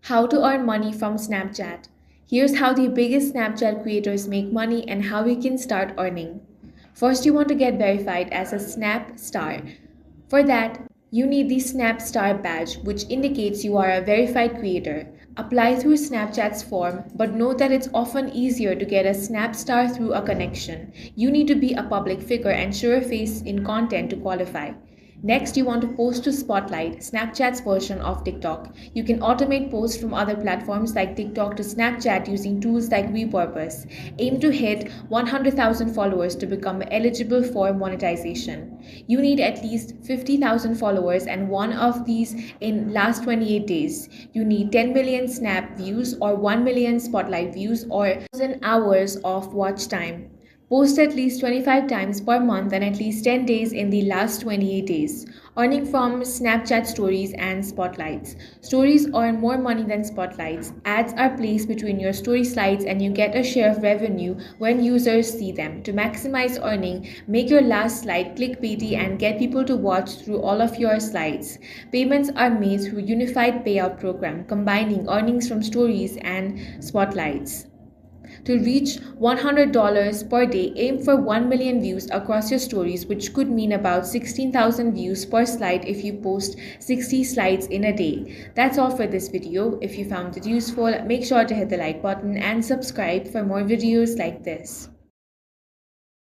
How to earn money from Snapchat. Here's how the biggest Snapchat creators make money and how you can start earning. First, you want to get verified as a Snap Star. For that, you need the Snap Star badge, which indicates you are a verified creator. Apply through Snapchat's form, but note that it's often easier to get a Snap Star through a connection. You need to be a public figure and show your face in content to qualify. Next, you want to post to Spotlight, Snapchat's version of TikTok. You can automate posts from other platforms like TikTok to Snapchat using tools like Repurpose. Aim to hit 100,000 followers to become eligible for monetization. You need at least 50,000 followers and one of these in last 28 days. You need 10 million Snap views or 1 million Spotlight views or 1,000 hours of watch time. Post at least 25 times per month and at least 10 days in the last 28 days. Earning from Snapchat stories and spotlights. Stories earn more money than spotlights. Ads are placed between your story slides and you get a share of revenue when users see them. To maximize earning, make your last slide clickbaity and get people to watch through all of your slides. Payments are made through unified payout program, combining earnings from stories and spotlights. To reach $100 per day, aim for 1 million views across your stories, which could mean about 16,000 views per slide if you post 60 slides in a day. That's all for this video. If you found it useful, make sure to hit the like button and subscribe for more videos like this.